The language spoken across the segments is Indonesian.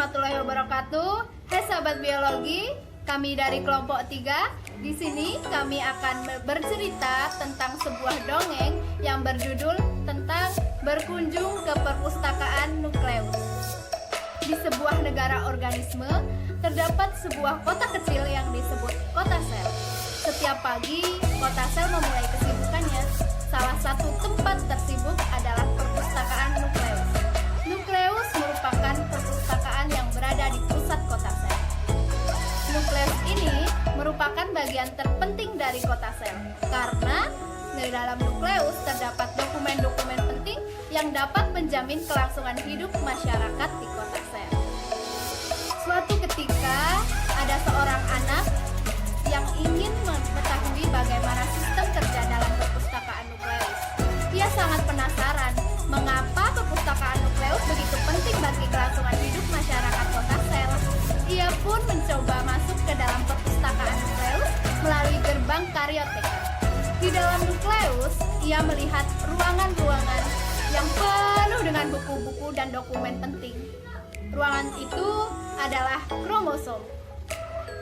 warahmatullahi wabarakatuh. Hai sahabat biologi, kami dari kelompok 3. Di sini kami akan bercerita tentang sebuah dongeng yang berjudul tentang berkunjung ke perpustakaan nukleus. Di sebuah negara organisme terdapat sebuah kota kecil yang disebut kota sel. Setiap pagi, kota sel memulai kesibukannya. Salah satu tempat tersibuk adalah perpustakaan nukleus. Nukleus merupakan perpustakaan yang berada di pusat kota sel. Nukleus ini merupakan bagian terpenting dari kota sel karena di dalam nukleus terdapat dokumen-dokumen penting yang dapat menjamin kelangsungan hidup masyarakat di kota sel. Suatu ketika ada seorang anak yang ingin mengetahui bagaimana sistem kerja dalam perpustakaan nukleus. Ia sangat penasaran mengapa perpustakaan nukleus begitu penting bagi kelangsungan hidup masyarakat kota sel. Ia pun mencoba masuk ke dalam perpustakaan nukleus melalui gerbang karyoteka. Di dalam nukleus, ia melihat ruangan-ruangan yang penuh dengan buku-buku dan dokumen penting. Ruangan itu adalah kromosom.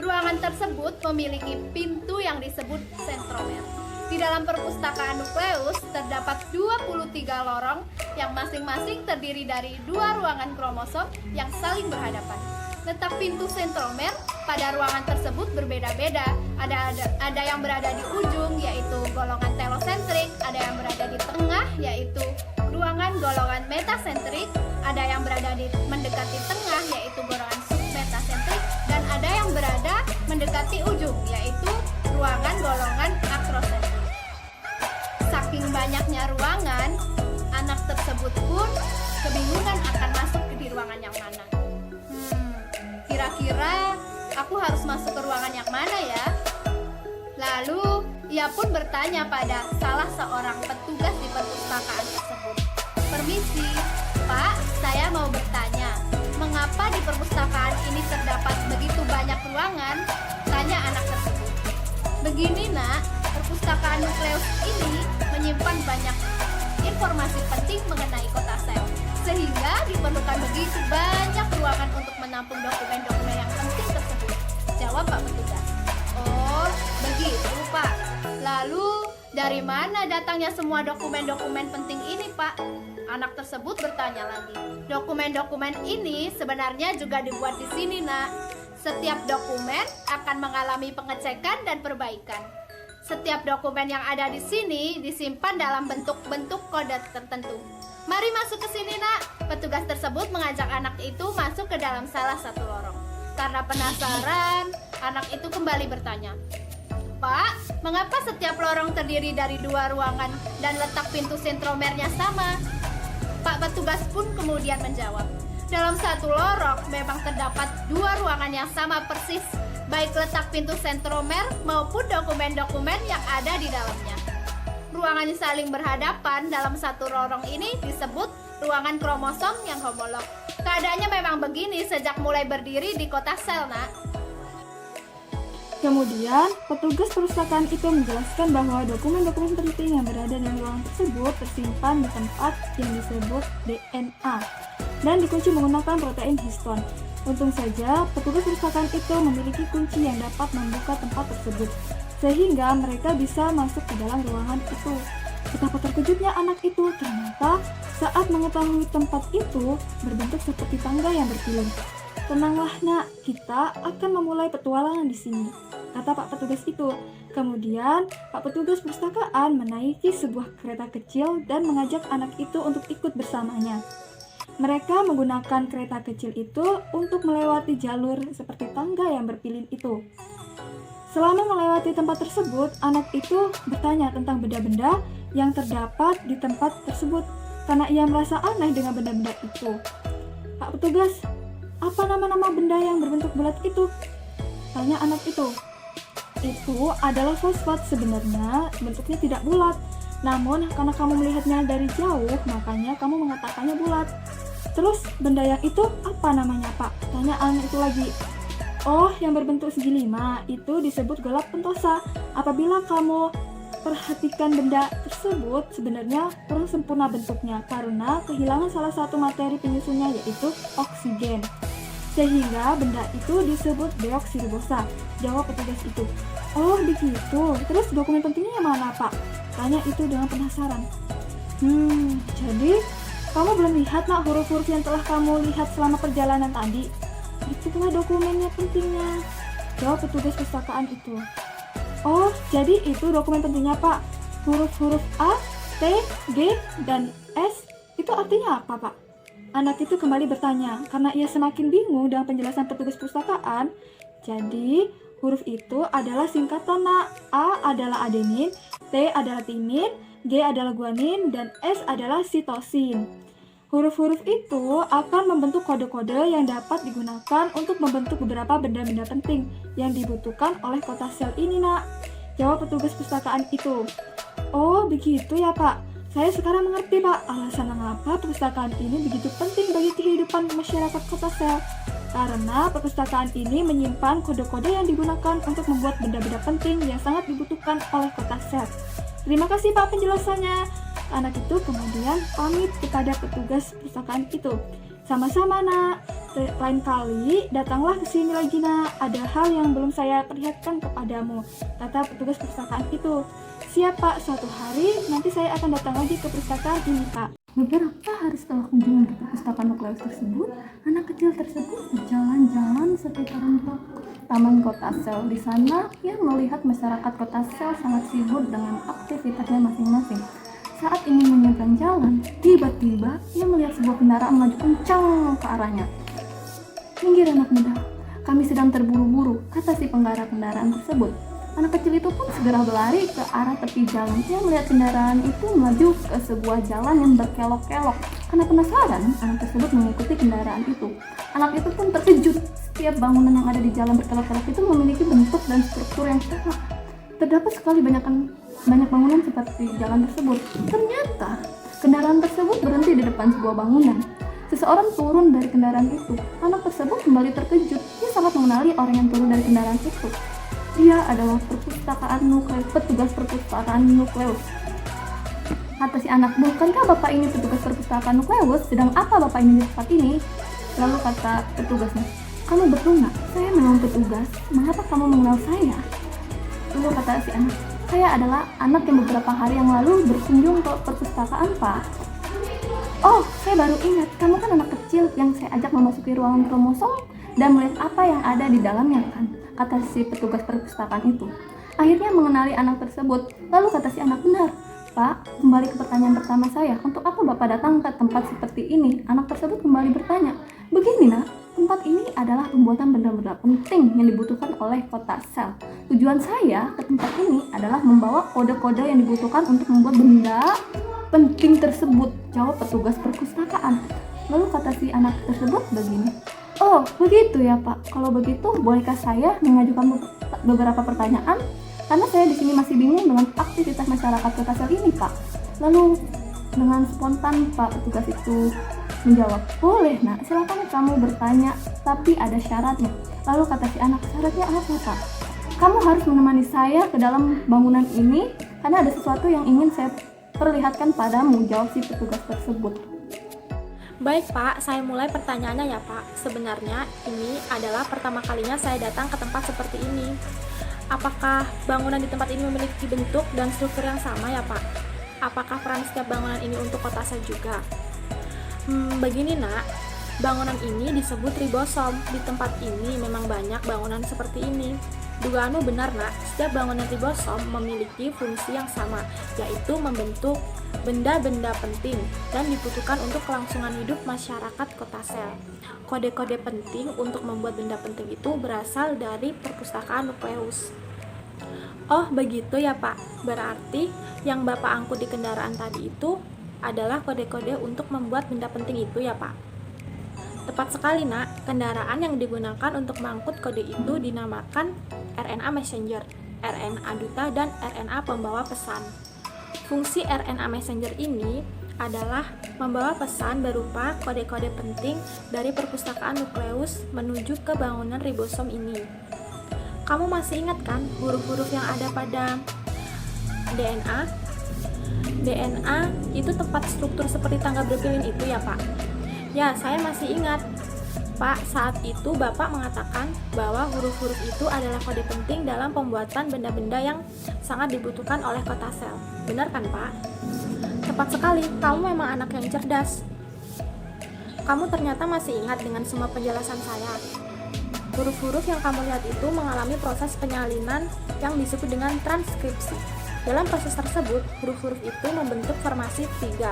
Ruangan tersebut memiliki pintu yang disebut sentromer. Di dalam perpustakaan nukleus terdapat 23 lorong yang masing-masing terdiri dari 2 ruangan kromosom yang saling berhadapan. Letak pintu sentromer pada ruangan tersebut berbeda-beda. Ada yang berada di ujung yaitu golongan telosentrik, ada yang berada di tengah yaitu ruangan golongan metasentrik, ada yang berada di mendekati tengah yaitu golongan submetasentrik, dan ada yang berada mendekati ujung yaitu ruangan golongan akrosentrik. Saking banyaknya ruangan, anak tersebut pun kebingungan akan masuk di ruangan yang mana. Kira-kira aku harus masuk ke ruangan yang mana ya? Lalu ia pun bertanya pada salah seorang petugas di perpustakaan tersebut. Permisi, Pak, saya mau bertanya, mengapa di perpustakaan ini terdapat begitu banyak ruangan? Tanya anak tersebut. Begini nak, perpustakaan nukleus ini menyimpan banyak informasi penting mengenai kota sel, sehingga diperlukan begitu banyak ruangan untuk menampung dokumen-dokumen yang penting tersebut. Jawab Pak petugas. Oh, begitu Pak. Lalu, dari mana datangnya semua dokumen-dokumen penting ini Pak? Anak tersebut bertanya lagi. Dokumen-dokumen ini sebenarnya juga dibuat di sini nak. Setiap dokumen akan mengalami pengecekan dan perbaikan. Setiap dokumen yang ada di sini disimpan dalam bentuk-bentuk kode tertentu. Mari masuk ke sini nak. Petugas tersebut mengajak anak itu masuk ke dalam salah satu lorong. Karena penasaran, anak itu kembali bertanya, Pak, mengapa setiap lorong terdiri dari 2 ruangan dan letak pintu sentromernya sama? Pak petugas pun kemudian menjawab, dalam satu lorong memang terdapat 2 ruangan yang sama persis, baik letak pintu sentromer maupun dokumen-dokumen yang ada di dalamnya. Ruangan yang saling berhadapan dalam satu lorong ini disebut ruangan kromosom yang homolog. Keadaannya memang begini sejak mulai berdiri di kota sel, nak. Kemudian, petugas perpustakaan itu menjelaskan bahwa dokumen-dokumen penting yang berada dalam ruangan tersebut tersimpan di tempat yang disebut DNA dan dikunci menggunakan protein histon. Untung saja, petugas perpustakaan itu memiliki kunci yang dapat membuka tempat tersebut, sehingga mereka bisa masuk ke dalam ruangan itu. Betapa terkejutnya anak itu, ternyata saat mengetahui tempat itu berbentuk seperti tangga yang berpilih. Tenanglah nak, kita akan memulai petualangan di sini, kata Pak petugas itu. Kemudian, Pak petugas perpustakaan menaiki sebuah kereta kecil dan mengajak anak itu untuk ikut bersamanya. Mereka menggunakan kereta kecil itu untuk melewati jalur seperti tangga yang berpilih itu. Selama melewati tempat tersebut, anak itu bertanya tentang benda-benda yang terdapat di tempat tersebut karena ia merasa aneh dengan benda-benda itu. Pak petugas, apa nama-nama benda yang berbentuk bulat itu? Tanya anak itu. Itu adalah fosfat, sebenarnya bentuknya tidak bulat. Namun karena kamu melihatnya dari jauh, makanya kamu mengatakannya bulat. Terus benda yang itu apa namanya Pak? Tanya anak itu lagi. Oh, yang berbentuk segi 5 itu disebut golak pentosa. Apabila kamu perhatikan benda tersebut, sebenarnya kurang sempurna bentuknya karena kehilangan salah satu materi penyusunnya yaitu oksigen. sehingga benda itu disebut deoksiribosa, jawab petugas itu. Oh begitu, terus dokumen pentingnya yang mana Pak? Tanya itu dengan penasaran. Jadi kamu belum lihat nak huruf-huruf yang telah kamu lihat selama perjalanan tadi? Itulah dokumennya pentingnya, jawab petugas perpustakaan itu. Oh, jadi itu dokumen pentingnya Pak. Huruf-huruf A, T, G, dan S itu artinya apa Pak? Anak itu kembali bertanya karena ia semakin bingung dengan penjelasan petugas perpustakaan. Jadi huruf itu adalah singkatan nak. A adalah adenin, T adalah timin, G adalah guanin, dan S adalah sitosin. Huruf-huruf itu akan membentuk kode-kode yang dapat digunakan untuk membentuk beberapa benda-benda penting yang dibutuhkan oleh kota sel ini nak, jawab petugas perpustakaan itu. Oh begitu ya Pak, saya sekarang mengerti Pak alasan mengapa perpustakaan ini begitu penting bagi kehidupan masyarakat kota sel. Karena perpustakaan ini menyimpan kode-kode yang digunakan untuk membuat benda-benda penting yang sangat dibutuhkan oleh kota sel. Terima kasih Pak penjelasannya. Anak itu kemudian pamit kepada petugas perpustakaan itu. Sama-sama nak, lain kali datanglah ke sini lagi nak, ada hal yang belum saya perlihatkan kepadamu, kata petugas perpustakaan itu. Siap Pak, suatu hari nanti saya akan datang lagi ke perpustakaan ini Pak. Beberapa hari setelah kunjungan ke perpustakaan nukleus tersebut, anak kecil tersebut berjalan-jalan sekitaran taman kota sel. Di sana, ia melihat masyarakat kota sel sangat sibuk dengan aktivitasnya masing-masing. Saat ingin menyeberang jalan, tiba-tiba ia melihat sebuah kendaraan melaju kencang ke arahnya. Minggir anak muda, kami sedang terburu-buru, kata si pengendara kendaraan tersebut. Anak kecil itu pun segera berlari ke arah tepi jalan. Ia melihat kendaraan itu melaju ke sebuah jalan yang berkelok-kelok. Karena penasaran, anak tersebut mengikuti kendaraan itu. Anak itu pun terkejut. Setiap bangunan yang ada di jalan berkelok-kelok itu memiliki bentuk dan struktur yang sama. Terdapat sekali banyak bangunan seperti jalan tersebut. Ternyata kendaraan tersebut berhenti di depan sebuah bangunan. Seseorang turun dari kendaraan itu. Anak tersebut kembali terkejut. Dia sangat mengenali orang yang turun dari kendaraan itu. Dia adalah petugas perpustakaan nukleus. Kata si anak, bukankah bapak ini petugas perpustakaan nukleus? Sedang apa bapak ini di tempat ini? Lalu kata petugasnya, kamu betul nggak? Saya memang petugas. Mengapa kamu mengenal saya? Lalu kata si anak, saya adalah anak yang beberapa hari yang lalu berkunjung ke perpustakaan Pak. Oh, saya baru ingat, kamu kan anak kecil yang saya ajak memasuki ruangan kromosom dan melihat apa yang ada di dalamnya kan, kata si petugas perpustakaan itu. Akhirnya mengenali anak tersebut. Lalu kata si anak, benar Pak, kembali ke pertanyaan pertama saya, untuk apa Bapak datang ke tempat seperti ini? Anak tersebut kembali bertanya, begini nak, tempat ini adalah pembuatan benda-benda penting yang dibutuhkan oleh kota sel. Tujuan saya ke tempat ini adalah membawa kode-kode yang dibutuhkan untuk membuat benda penting tersebut, jawab petugas perpustakaan. Lalu kata si anak tersebut begini, oh begitu ya Pak, kalau begitu bolehkah saya mengajukan beberapa pertanyaan? Karena saya di sini masih bingung dengan aktivitas masyarakat kota sel ini Pak. Lalu dengan spontan Pak petugas itu menjawab, boleh nak, silakan kamu bertanya, tapi ada syaratnya. Lalu kata si anak, syaratnya apa Pak? Kamu harus menemani saya ke dalam bangunan ini karena ada sesuatu yang ingin saya perlihatkan padamu, jawab si petugas tersebut. Baik Pak, saya mulai pertanyaannya ya Pak. Sebenarnya ini adalah pertama kalinya saya datang ke tempat seperti ini. Apakah bangunan di tempat ini memiliki bentuk dan struktur yang sama ya Pak? Apakah peran setiap bangunan ini untuk kota sel juga? Begini nak, bangunan ini disebut ribosom. Di tempat ini memang banyak bangunan seperti ini. Dugaanmu benar nak, setiap bangunan ribosom memiliki fungsi yang sama, yaitu membentuk benda-benda penting dan dibutuhkan untuk kelangsungan hidup masyarakat kota sel. Kode-kode penting untuk membuat benda penting itu berasal dari perpustakaan nukleus. Oh begitu ya Pak, berarti yang Bapak angkut di kendaraan tadi itu adalah kode-kode untuk membuat benda penting itu ya Pak? Tepat sekali nak, kendaraan yang digunakan untuk mengangkut kode itu dinamakan RNA Messenger, RNA Duta, dan RNA Pembawa Pesan. Fungsi RNA Messenger ini adalah membawa pesan berupa kode-kode penting dari perpustakaan nukleus menuju ke bangunan ribosom ini. Kamu masih ingat kan huruf-huruf yang ada pada DNA? DNA itu tempat struktur seperti tangga berpilin itu ya Pak? Ya, saya masih ingat. Pak, saat itu Bapak mengatakan bahwa huruf-huruf itu adalah kode penting dalam pembuatan benda-benda yang sangat dibutuhkan oleh kota sel. Benar kan, Pak? Tepat sekali, kamu memang anak yang cerdas. Kamu ternyata masih ingat dengan semua penjelasan saya. Huruf-huruf yang kamu lihat itu mengalami proses penyalinan yang disebut dengan transkripsi. Dalam proses tersebut, huruf-huruf itu membentuk formasi 3.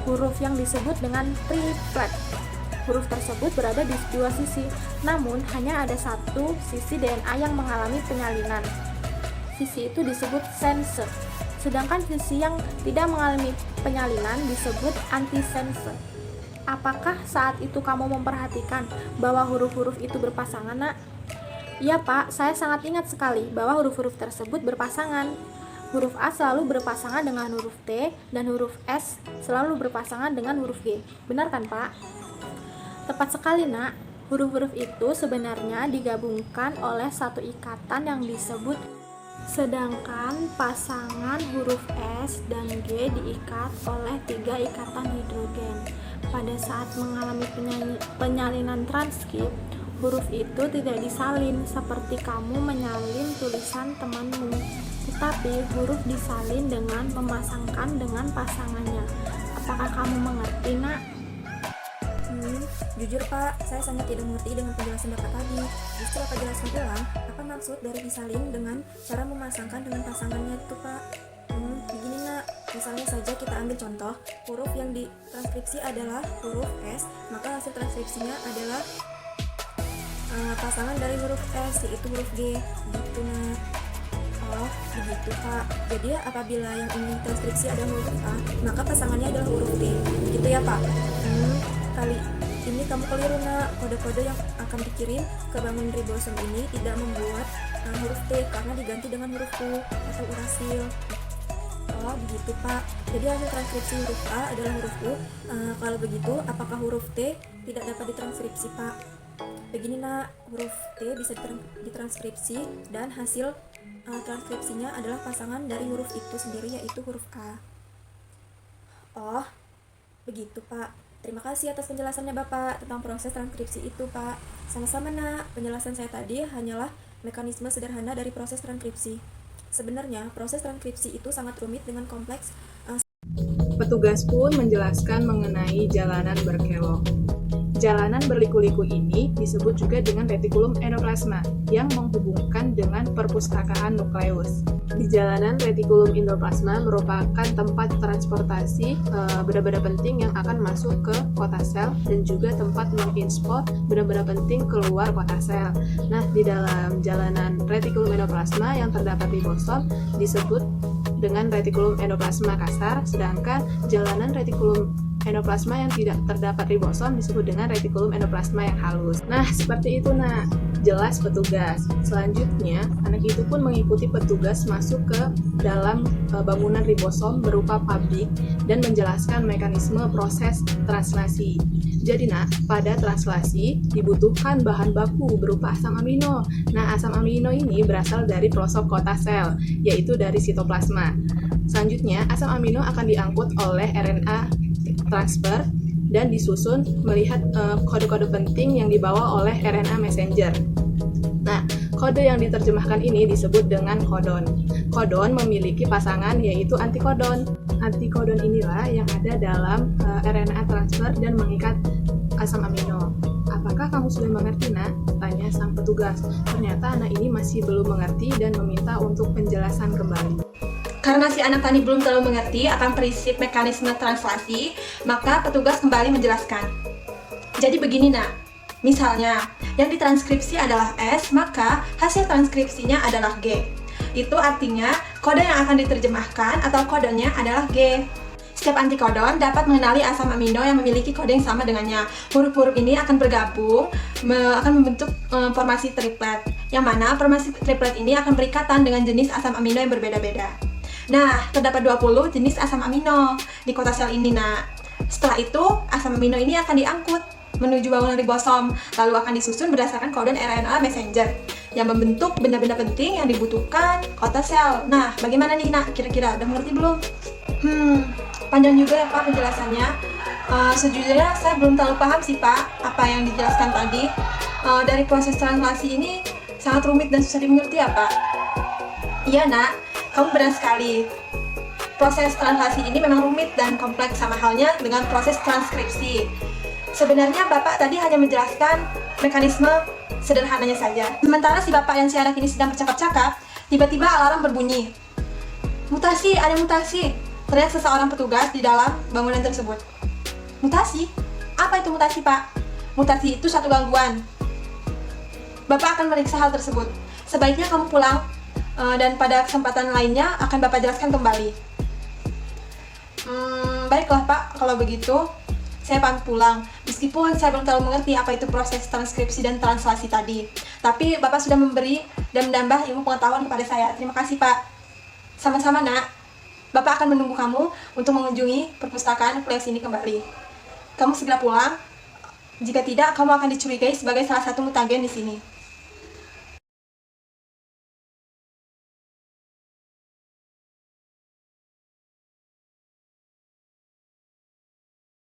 Huruf yang disebut dengan triplet. Huruf tersebut berada di dua sisi, namun hanya ada satu sisi DNA yang mengalami penyalinan. Sisi itu disebut sense, sedangkan sisi yang tidak mengalami penyalinan disebut antisense. Apakah saat itu kamu memperhatikan bahwa huruf-huruf itu berpasangan, Nak? Iya, Pak, saya sangat ingat sekali bahwa huruf-huruf tersebut berpasangan. Huruf A selalu berpasangan dengan huruf T, dan huruf S selalu berpasangan dengan huruf G. Benar kan, Pak? Tepat sekali, Nak. Huruf-huruf itu sebenarnya digabungkan oleh satu ikatan yang disebut, sedangkan pasangan huruf S dan G diikat oleh 3 ikatan hidrogen. Pada saat mengalami penyalinan transkrip, huruf itu tidak disalin seperti kamu menyalin tulisan temanmu, tetapi huruf disalin dengan memasangkan dengan pasangannya. Apakah kamu mengerti, Nak? Jujur Pak, saya sangat tidak mengerti dengan penjelasan Bapak tadi. Justru Bapak jelaskan ulang, apa maksud dari disalin dengan cara memasangkan dengan pasangannya itu Pak? Begini Nak, misalnya saja kita ambil contoh, huruf yang ditranskripsi adalah huruf S, maka hasil transkripsinya adalah pasangan dari huruf S, yaitu huruf G, gitu Nak. Oh, begitu Pak. Jadi apabila yang ini transkripsi adalah huruf A, maka pasangannya adalah huruf T, gitu ya Pak? Kali ini kamu keliru Nak, kode-kode yang akan dikirim ke bangun ribosom ini tidak membuat huruf T karena diganti dengan huruf U atau urasil. Oh begitu Pak, jadi hasil transkripsi huruf A adalah huruf U. Kalau begitu, apakah huruf T tidak dapat ditranskripsi Pak? Begini Nak, huruf T bisa ditranskripsi dan hasil transkripsinya adalah pasangan dari huruf itu sendiri, yaitu huruf A. Oh begitu Pak. Terima kasih atas penjelasannya Bapak tentang proses transkripsi itu Pak. Sama-sama Nak, penjelasan saya tadi hanyalah mekanisme sederhana dari proses transkripsi. Sebenarnya proses transkripsi itu sangat rumit dengan kompleks. Petugas pun menjelaskan mengenai jalanan berkelok. Jalanan berliku-liku ini disebut juga dengan retikulum endoplasma yang menghubungkan dengan perpustakaan nukleus. Di jalanan retikulum endoplasma merupakan tempat transportasi benda-benda penting yang akan masuk ke kota sel dan juga tempat menginspo benda-benda penting keluar kota sel. Nah, di dalam jalanan retikulum endoplasma yang terdapat ribosom disebut dengan retikulum endoplasma kasar, sedangkan jalanan retikulum endoplasma yang tidak terdapat ribosom disebut dengan retikulum endoplasma yang halus. Nah, seperti itu Nak. Jelas petugas. Selanjutnya, anak itu pun mengikuti petugas masuk ke dalam bangunan ribosom berupa pabrik dan menjelaskan mekanisme proses translasi. Jadi Nak, pada translasi dibutuhkan bahan baku berupa asam amino. Nah, asam amino ini berasal dari pelosok kota sel, yaitu dari sitoplasma. Selanjutnya, asam amino akan diangkut oleh RNA transfer dan disusun melihat kode-kode penting yang dibawa oleh RNA messenger. Nah, kode yang diterjemahkan ini disebut dengan kodon. Kodon memiliki pasangan yaitu antikodon. Antikodon inilah yang ada dalam RNA transfer dan mengikat asam amino. Apakah kamu sudah mengerti, Nak? Tanya sang petugas. Ternyata anak ini masih belum mengerti dan meminta untuk penjelasan kembali. Karena si anak tadi belum terlalu mengerti akan prinsip mekanisme translasi, maka petugas kembali menjelaskan. Jadi begini Nak, misalnya yang ditranskripsi adalah S, maka hasil transkripsinya adalah G. Itu artinya kode yang akan diterjemahkan atau kodenya adalah G. Setiap antikodon dapat mengenali asam amino yang memiliki kode yang sama dengannya. Huruf-huruf ini akan bergabung, akan membentuk formasi triplet, yang mana formasi triplet ini akan berikatan dengan jenis asam amino yang berbeda-beda. Nah, terdapat 20 jenis asam amino di kota sel ini, Nak. Setelah itu, asam amino ini akan diangkut menuju bangunan ribosom, lalu akan disusun berdasarkan kodon RNA messenger yang membentuk benda-benda penting yang dibutuhkan kota sel. Nah, bagaimana nih, Nak? Kira-kira udah mengerti belum? Panjang juga ya Pak penjelasannya. Sejujurnya saya belum terlalu paham sih Pak apa yang dijelaskan tadi. Dari proses translasi ini sangat rumit dan susah dimengerti ya Pak. Iya nak, kamu benar sekali. Proses translasi ini memang rumit dan kompleks sama halnya dengan proses transkripsi. Sebenarnya Bapak tadi hanya menjelaskan mekanisme sederhananya saja. Sementara si Bapak yang si anak ini sedang bercakap-cakap, tiba-tiba alarm berbunyi. Mutasi, ada mutasi. Teriak seseorang petugas di dalam bangunan tersebut. Mutasi? Apa itu mutasi, Pak? Mutasi itu suatu gangguan. Bapak akan meriksa hal tersebut. Sebaiknya kamu pulang, dan pada kesempatan lainnya akan Bapak jelaskan kembali. Baiklah, Pak. Kalau begitu, saya pamit pulang. Meskipun saya belum terlalu mengerti apa itu proses transkripsi dan translasi tadi. Tapi Bapak sudah memberi dan menambah ilmu pengetahuan kepada saya. Terima kasih, Pak. Sama-sama, nak. Bapak akan menunggu kamu untuk mengunjungi perpustakaan kuliah sini kembali. Kamu segera pulang. Jika tidak, kamu akan dicurigai sebagai salah satu mutagen di sini.